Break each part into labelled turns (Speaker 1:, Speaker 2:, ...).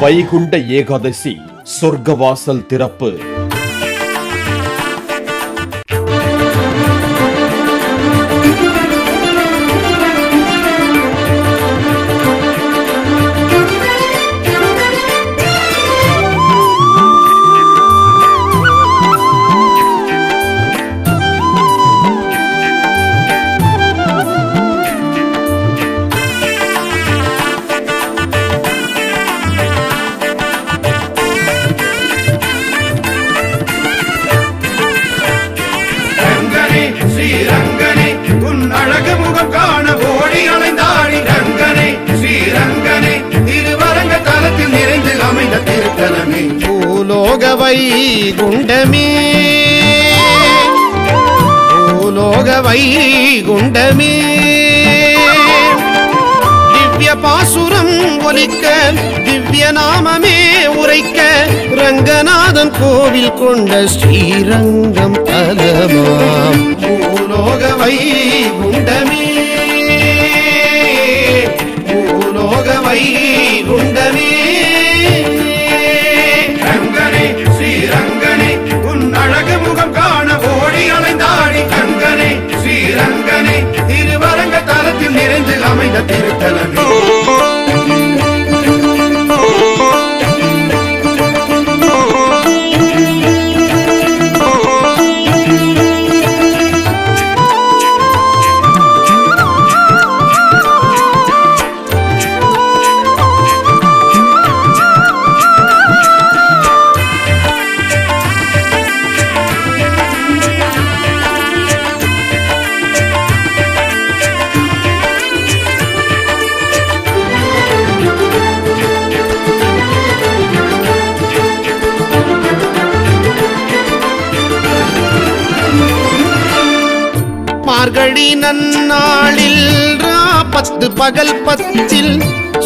Speaker 1: வைகுண்ட ஏகாதசி சொர்க்கவாசல் திறப்பு.
Speaker 2: வைகுண்டமே பூலோக வைகுண்டமே திவ்ய பாசுரம் ஒலிக்க திவ்ய நாமமே உரைக்க ரங்கநாதன் கோவில் கொண்ட ஸ்ரீரங்கம் தலமாம் பூலோக வைகுண்டமே பூலோக வைகுண்டமே அமைந்த திருத்தலமே. மார்கழி நன்னாளில் 10 பகல் 10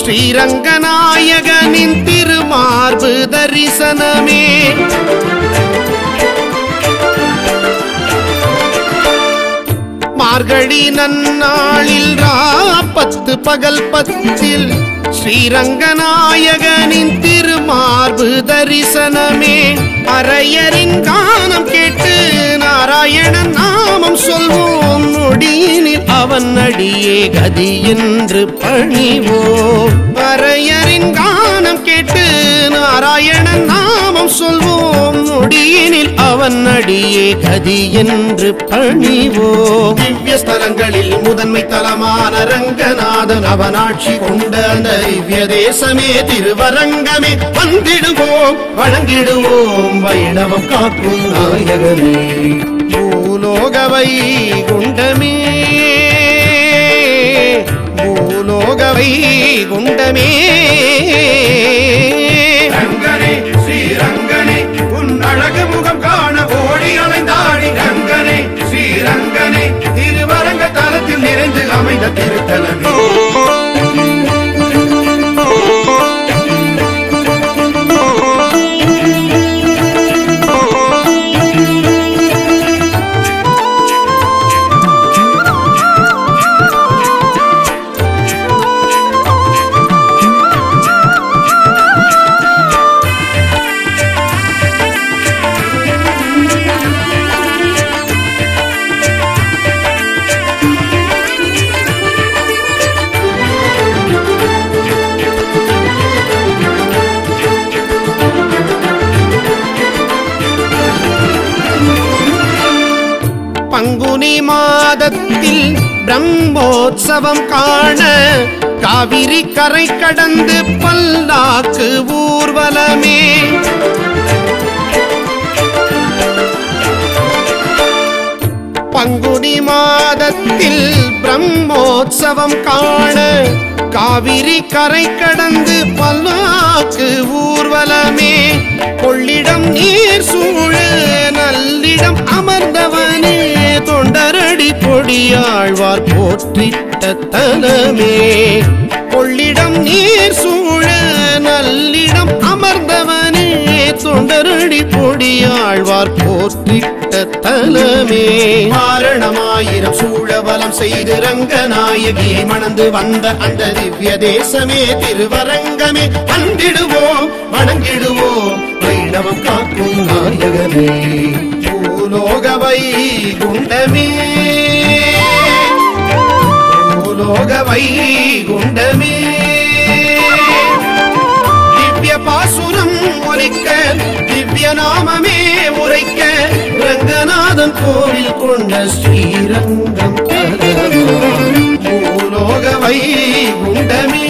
Speaker 2: ஸ்ரீரங்கநாயகனின் திருமார்பு தரிசனமே. மார்கழி நன்னாளில் 10 பகல் 10 ஸ்ரீரங்கநாயகனின் திருமார்பு தரிசனமே. அரையரின் கானம் கேட்டு நாராயணன் நாமம் சொல்வோம், நொடியினில் அவன் அடியே கதி என்று பணிவோம். அரையரின் கானம் கேட்டு நாராயணன் நாமம் சொல்வோம், நொடியினில் அவன் அடியே கதி என்று பணிவோம். திவ்ய ஸ்தலங்களில் முதன்மை தலமான ரங்கநாதன் அவனாட்சி கொண்ட அந்த திவ்ய தேசமே திருவரங்கமே. வந்திடுவோம் வழங்கிடுவோம் வைணவம் காக்கும் நாயகமே. பூலோக வைகுண்டமே பூலோக வைகுண்டமே. ரங்கனே ஸ்ரீரங்கனே உன் அழகு முகம் காண ஓடி அலைந்தாடி ரங்கனே ஸ்ரீரங்கனே திருவரங்க தலத்தில் நிறைந்து அமைந்த திருத்தலமே. பங்குனி மாதத்தில் பிரம்மோற்சவம் காண காவிரி கரை கடந்து பல்லாக்கு ஊர்வலமே. பங்குனி மாதத்தில் பிரம்மோற்சவம் காண காவிரி கரை கடந்து பல்லாக்கு ஊர்வலமே. கொள்ளிடம் நீர் சூழ நல்லிடம் அமர்ந்தவனே, தொண்டரடி பொடியாழ்வார் போற்றிட்ட தலமே. கொள்ளிடம் நீர் சூழ நல்லிடம் அமர்ந்தவனே, தொண்டரடி பொடியாழ்வார் போற்றிட்ட தலமே. காரணமாயிரம் சூழவலம் செய்து ரங்கநாயகியை மணந்து வந்த அந்த திவ்ய தேசமே திருவரங்கமே. வந்திடுவோம் வணங்கிடுவோம் வைணவம் காக்கும் நாயகமே. பூலோக வைகுண்டமே பூலோக வைகுண்டமே. திவ்ய பாசுரம் ஒலிக்க திவ்ய நாமமே உரைக்க ரங்கநாதன் கோவில் கொண்ட ஸ்ரீரங்கம் பூலோக வைகுண்டமே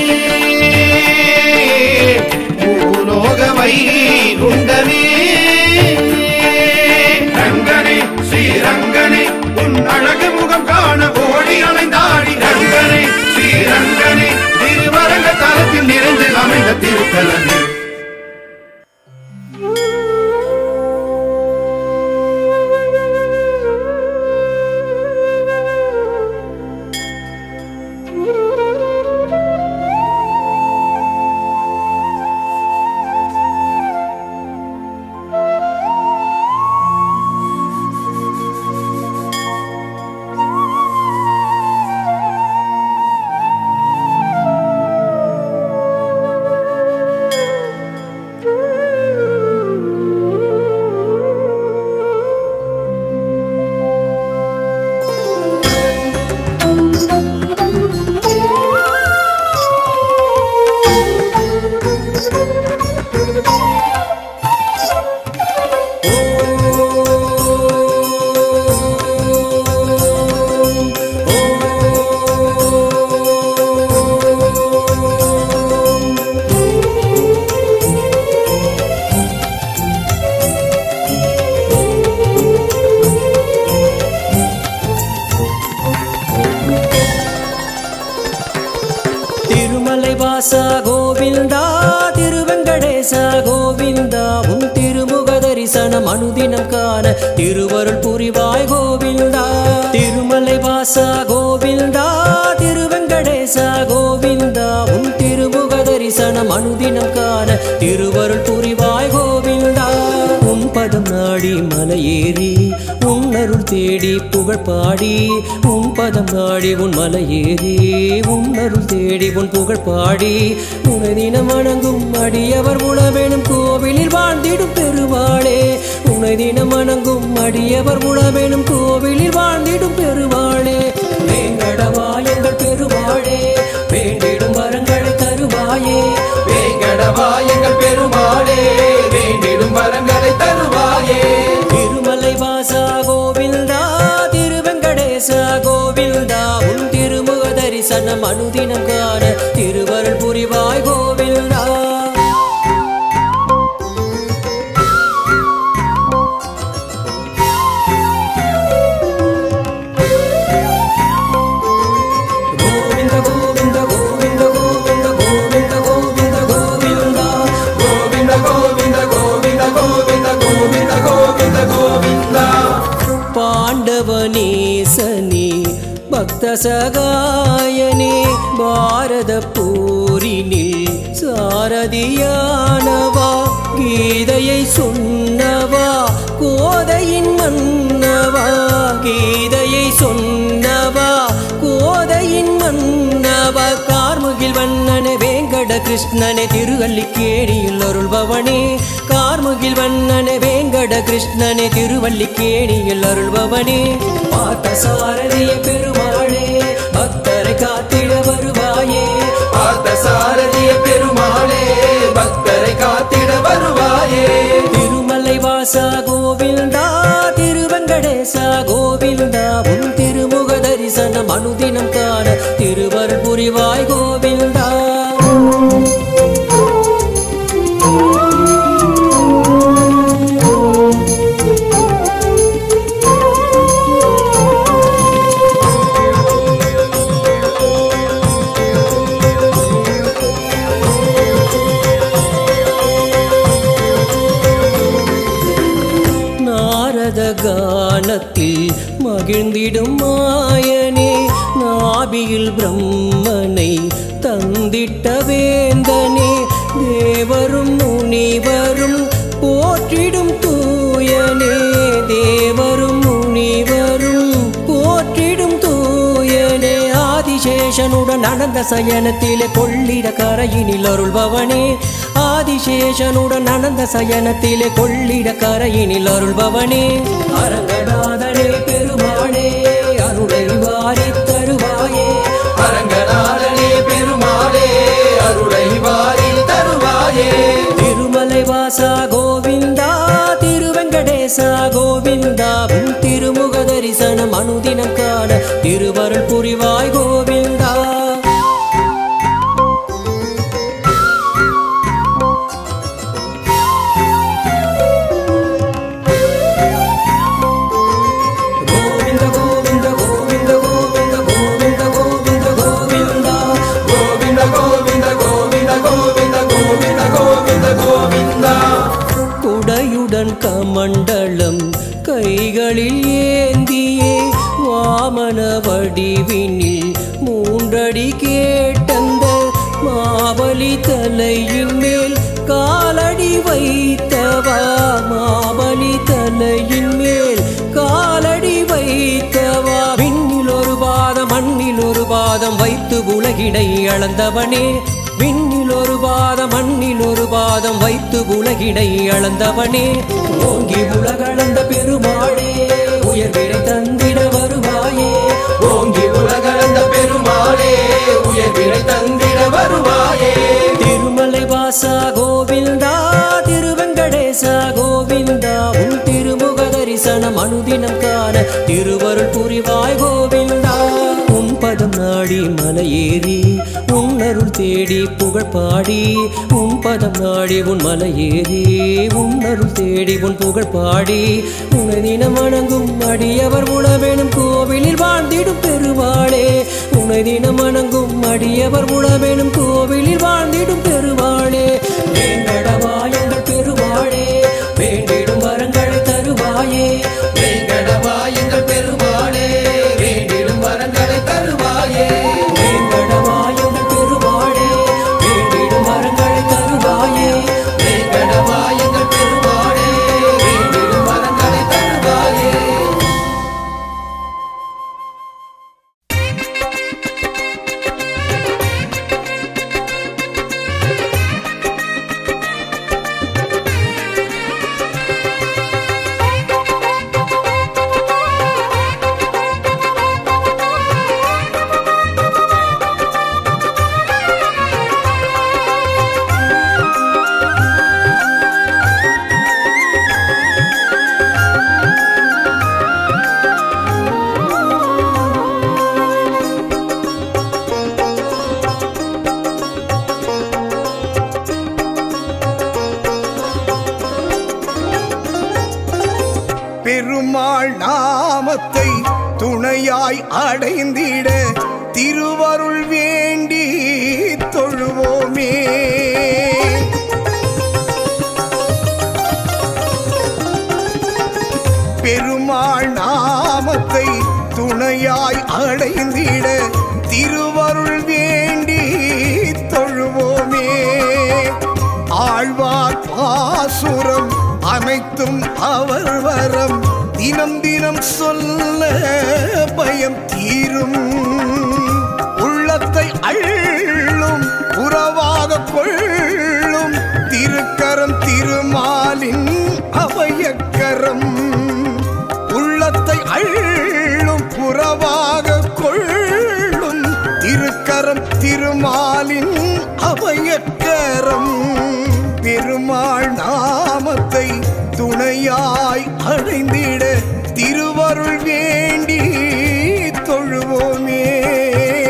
Speaker 2: பூலோக வைகுண்டமே. ரங்கனே ஸ்ரீரங்கனே உன் அழகு முகம் காண ஓடி அலைந்தாடி. ரங்கனே ஸ்ரீரங்கனே திருவரங்க தலத்தில் நிறைந்து அமைந்த திருத்தலமே.
Speaker 3: கோவிந்தா திருவெங்கடேச கோவிந்தா உன் திருமுக தரிசனம் அனுதினம் காண திருவருள் புரிவாய் கோவிந்தா. திருமலை வாசா கோவிந்தா திருவெங்கடேச கோவிந்தா உன் திருமுக தரிசனம் அனுதினம் காண திருவருள் புரிவாய் கோவிந்தா. உன் பதம் நாடி மலையேறி உன் அருள் தேடி புகழ் பாடி. உன் பதம் நாடி உன் மலையேறி உன் அருள் தேடி உன் புகழ் பாடி. உனை தினம் வணங்கும் அடியவர் உணவேனும் கோவிலில் வாழ்ந்திடும் பெருவாளே. உனை தினம் வணங்கும் அடியவர் உணவேனும் கோவிலில் வாழ்ந்திடும் பெருவாளே. வேங்கடவா எங்கள் பெருவாளே வேண்டிடும் வரங்களை தருவாயே. வேங்கடவா எங்கள் பெருமாளே வேண்டிடும் வரங்களை தருவாயே. திருமலை வாசா கோவிந்தா திருவெங்கடேச கோவிந்தா உன் திருமுக தரிசனம் அனுதினம் காண திருவருள் புரிவாய் கோவிந்தா. பாண்டவனேசனே பக்த சகாயனே பாரத போரினில் சாரதியானவா. கீதையை சொன்னவா கோதையின் மன்னவா. கீதையை சொன்னவா கோதையின் மன்னவா. கார்முகில் வண்ணனே வேங்கட கிருஷ்ணனே திருவல்லிக்கேணியில் அருள்பவனே. கார்முகில் வண்ணனே வேங்கட கிருஷ்ணனே திருவல்லிக்கேணியில் அருள்பவனே. பார்த்த சாரதிய பெருமாளே பக்தரை காத்திட வருவாயே. பார்த்த சாரதிய பெருமாளே பக்தரை காத்திட வருவாயே. திருமலை வாசா கோவிந்தா திருவெங்கடேச கோவிந்தா உன் திருமுக தரிசனம் அனுதினம் காண திருவருள் புரிவாய் கோவிந்தா. கானத்தில் மகிழ்ந்திடும் மாயனே. நாபியில் பிரம்மனை தந்திட்ட வேந்தனே. தேவரும் முனிவரும் ஆதிசேஷனுடன் அனந்த சயனத்திலே கொள்ளிட கரையினில் அருள்பவனே ஆதிசேஷனுடன் அனந்த சயனத்திலே கொள்ளிட கரையினில் அருள்பவனே அரங்கநாதனே பெருமாளே அருளை வாரி தருவாயே
Speaker 4: அரங்கநாதனே பெருமாளே அருளை வாரி தருவாயே
Speaker 3: திருமலை வாசா கோவிந்தா திருவெங்கடேசா கோவிந்தா உன் திருமுக தரிசனம் அனுதினம் காண திருவருள் புரிவாய் கோவிந்தா கமண்டலம் கைகளில் ஏந்தியே வாமன வடிவினில் மூன்றடி கேட்டந்த மாபலி தலையின் மேல் காலடி வைத்தவா மாபலி தலையின் மேல் காலடி வைத்தவா விண்ணில் ஒரு பாதம் மண்ணில் ஒரு பாதம் வைத்து உலகிடை அளந்தவனே விண்ணில் ஒரு பாதம் மண்ணில் ஒரு பாதம் வைத்து உலகிடை அளந்தவனே ஓங்கி உலகளந்த பெருமாளே உயர்விடை தந்திட வருவாயே
Speaker 4: ஓங்கி உலகளந்த பெருமாளே உயர்விடை தந்திட வருவாயே
Speaker 3: திருமலை வாசா கோவிந்தா திருவெங்கடேசா கோவிந்தா உன் திருமுக தரிசனம் அனுதினம் காண திருவருள் புரிவாய் கோவிந்தா உன் பதம் நாடி மலையேறி உன் அருள் தேடி புகழ் பாடி உன் பதம் நாடி உன் மலையேறி உன் அருள் தேடி உன் புகழ் பாடி உனை தினம் வணங்கும் அடியவர் உணவேனும் கோவிலில் வாழ்ந்திடும் பெருமாளே உனை தினம் வணங்கும் அடியவர் உணவேனும் கோவிலில் வாழ்ந்திடும் பெருமாளே வேங்கடவா எங்கள் பெருமாளே வேண்டிடும் வரங்களை தருவாயே
Speaker 4: வேங்கடவா எங்கள் பெருமாளே வேண்டிடும் வரங்களை தருவாயே
Speaker 3: வேங்கடவா எங்கள் பெருமாளே வேண்டிடும் வரங்களை தருவாயே
Speaker 4: வேங்கடவா எங்கள் பெருமாளே வேண்டிடும் வரங்களை தருவாயே
Speaker 2: பெருமாள் நாமத்தை துணையாய் அடைந்திட திருவருள் வேண்டி தொழுவோமே பெருமாள் நாமத்தை துணையாய் அடைந்திட திருவருள் வேண்டி தொழுவோமே ஆழ்வார் பாசுரம் அனைத்தும் அவர் வரம் தினம் தினம் சொல்ல பயம் தீரும் உள்ளத்தை அள்ளும் உறவாக கொள்ளும் திருக்கரம் திருமாலின் அபயக்கரம் உள்ளத்தை அள்ளும் உறவாக கொள்ளும் திருக்கரம் திருமாலின் அபயக்கரம் பெருமாள் நாமத்தை துணையாய் அடைந்திட திருவருள் வேண்டி தொழுவோமே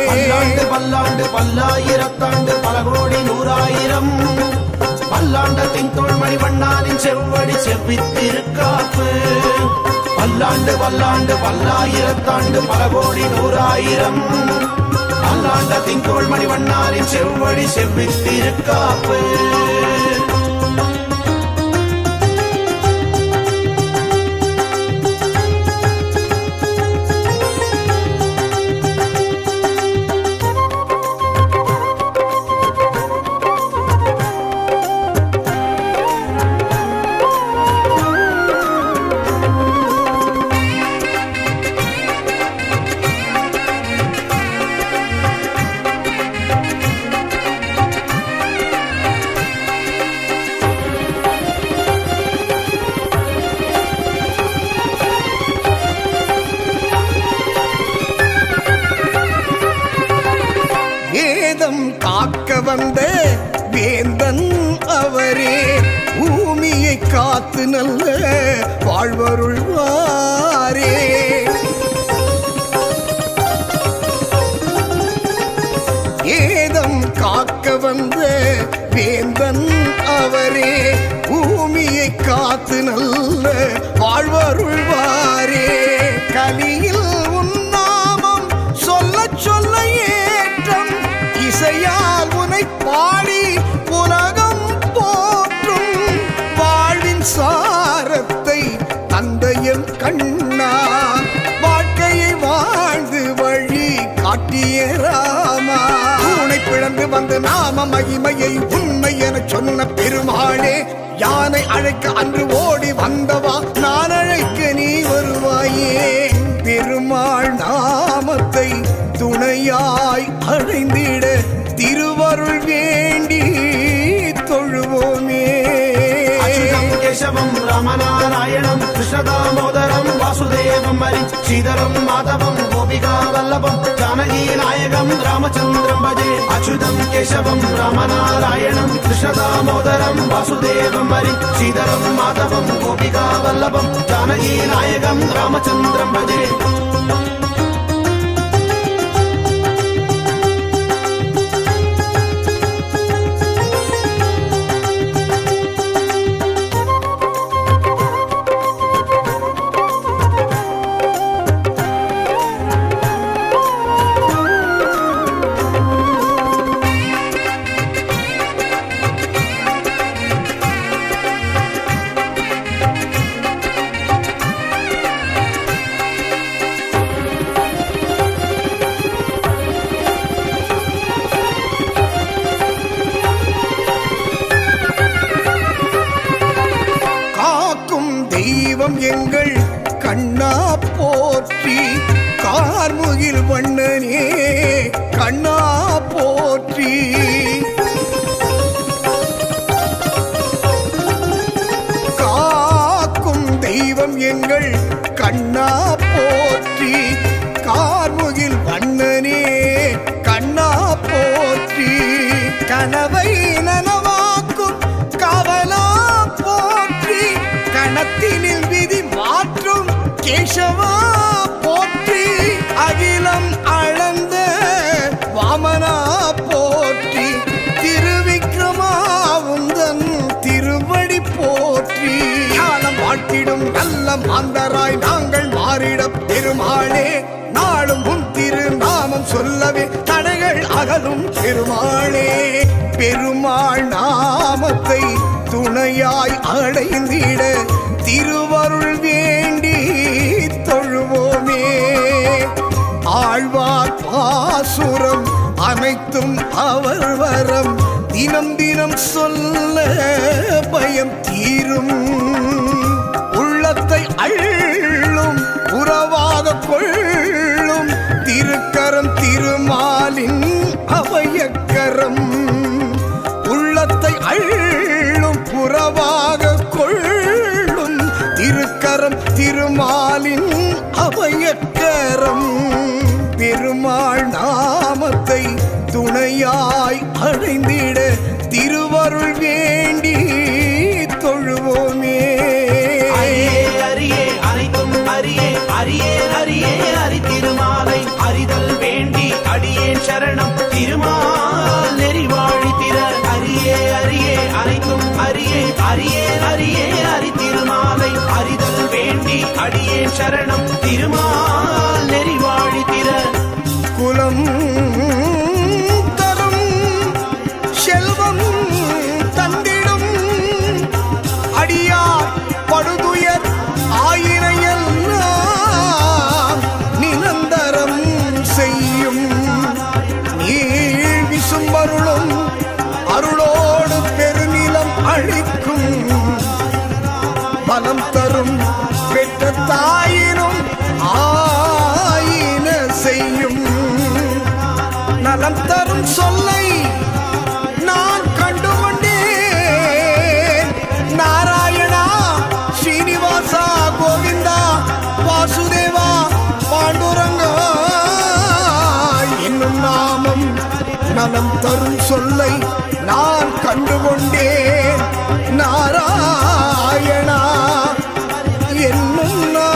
Speaker 4: பல்லாண்டு பல்லாண்டு பல்லாயிரத்தாண்டு பல கோடி நூறாயிரம் பல்லாண்டத்தின் தோள்மணி வண்ணானின் செவ்வடி செவ்வித்திருக்காப்பு பல்லாண்டு பல்லாண்டு பல்லாயிரத்தாண்டு பல கோடி நூறாயிரம் பல்லாண்டத்தின் தோள்மணி வண்ணானின் செவ்வடி செவ்வித்திருக்காப்பு
Speaker 2: வேதம் காக்க வந்த வேந்தன் அவரே பூமியை காத்து நல்ல வாழ்வருள்வாரே. வேதம் காக்க வந்த வேந்தன் அவரே பூமியை காத்து நல்ல வாழ்வருள்வாரே. கலியில் உன்னாமம் சொல்ல சொல்ல ஏற்றம் இசையால் உனை பாடி உலகம் போற்றும் வாழ்வின் சாரத்தை தந்தையன் கண்ணா வாழ்க்கையை வாழ்ந்து வழி காட்டிய ராமா. உனை பிளந்து வந்த நாம மகிமையை உண்மை என சொன்ன பெருமாளே யானை அழைக்க அன்று ஓடி வந்தவா நான் அழைக்க நீ வருவாயே. பெருமாள் நாமத்தை துணையாய் அடைந்திட திருவருள் வேண்டி தொழுவோமே.
Speaker 4: கேசவம் ராமநாராயணம் கிருஷ்ணதாமோதரம் வாசுதேவம் ஹரி ஸ்ரீதரம் மாதவம் கோபிகா வல்லபம் ஜானகி நாயகம் ராமச்சந்திரம் பஜே. அச்சுதம் கேசவம் ராமநாராயணம் கிருஷ்ணதாமோதரம் வாசுதேவம் ஹரி ஸ்ரீதரம் மாதவம் கோபிகா வல்லபம் ஜானகி நாயகம் ராமச்சந்திரம் பஜே.
Speaker 2: எங்கள் கண்ணா போற்றி கார்முகில் வண்ணனே கண்ணா போற்றி. காக்கும் தெய்வம் எங்கள் கண்ணா போற்றி கார்முகில் வண்ணனே கண்ணா போற்றி. கனவை நனவாக்கும் காவலா போற்றி கணத்தினில் விதி மாற்றும் கேசவா போற்றி. அகிலம் அளந்த வாமனா போற்றி திருவிக்ரமாவுந்தன் திருவடி போற்றி. காலம் வாழ்த்திடும் நல்ல மாந்தராய் நாங்கள் மாறிட பெருமாளே நாளும் உன் திரு நாமம் சொல்லவே தடைகள் அகலும் பெருமாளே. பெருமாள் நாமத்தை துணையாய் அடைந்திட திருவருள் வேண்டி தொழுவோமே. ஆழ்வார் பாசுரம் அனைத்தும் அவர் வரம் தினம் தினம் சொல்ல பயம் தீரும். உள்ளத்தை அள்ளும் உறவாக கொள்ளும் திருக்கரம் திருமாலின் அபயக்கரம். உள்ளத்தை அள்ளும் புறவாக கொள்ளும் திருக்கரம் திருமாலின் அபயக்கரம். பெருமாள் நாமத்தை துணையாய் அடைந்திட திருவருள் வேண்டி தொழுவோமே.
Speaker 4: அரியே அனைத்தும் அரியே அரியே அரியே அரி திருமாலை அறிதல் வேண்டி அடியேன் சரணம் திருமால் நெறிவாழி திற. அரியே அரியே அனைத்தும் அரியே அரியே அரியே அரி திருமாலை அறிதல் வேண்டி அடியேன் சரணம் திருமால் நெறிவாழி திற.
Speaker 2: குலம் தரும் செல்வம் தந்திடும் அடியார் படுதுயர் ஆயிரையெல்லாம் நிரந்தரம் செய்யும். நீள் விசும்பருளும் அருளோடு பெருநிலம் அழிக்கும் பலம் தரும் பெற்ற தாயினும் நலம் தரும் சொல்லை நான் கண்டுகொண்டேன். நாராயணா என்னும் நாமம்.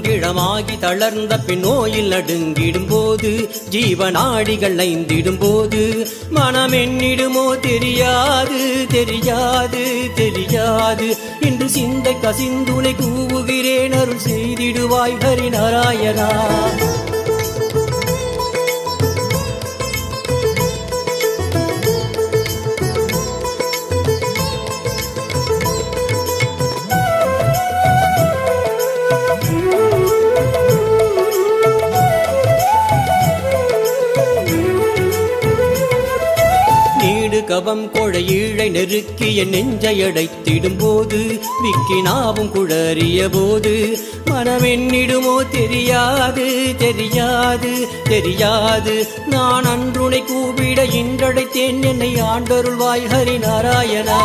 Speaker 3: கிழமாகி தளர்ந்த பின் நோயில் நடுங்கிடும் போது, ஜீவநாடிகள் ஐந்திடும் போது, மனம் என்னிடுமோ தெரியாது தெரியாது தெரியாது. இன்று சிந்தை கசிந்துனை கூவுகிறேன், அருள் செய்திடுவாய் ஹரிநாராயணா. கவம் கொழையீழை நெருக்கிய நெஞ்சை அடைத்திடும் போது, விக்கினாவும் குழறிய போது, மனமென்னிடுமோ தெரியாது தெரியாது தெரியாது. நான் அன்றுனை கூப்பிட இன்றடைத்தேன், என்னை ஆண்டருள்வாய் ஹரிநாராயணா.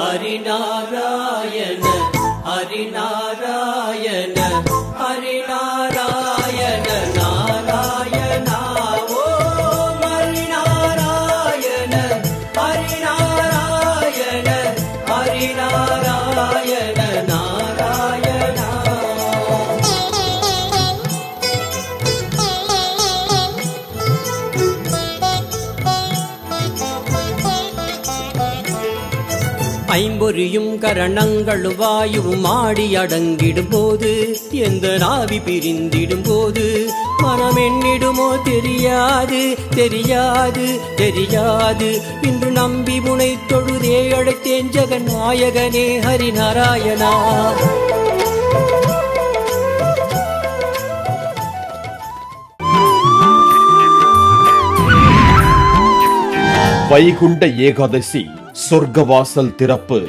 Speaker 3: ஹரிநாராயண ஹரிநாராயண ஹரிநாராயண நாராயணா. ஐம்பொறியும் கரணங்களும் வாயுவும் ஆடி அடங்கிடும் போது, எந்த நாவி பிரிந்திடும் போது, மனம் என்னிடுமோ தெரியாது தெரியாது தெரியாது. இன்று நம்பி முனை தொழுதே அழைத்தேன் ஜெகநாயகனே ஹரிநாராயணா.
Speaker 1: வைகுண்ட ஏகாதசி சொர்க்கவாசல் திறப்பு.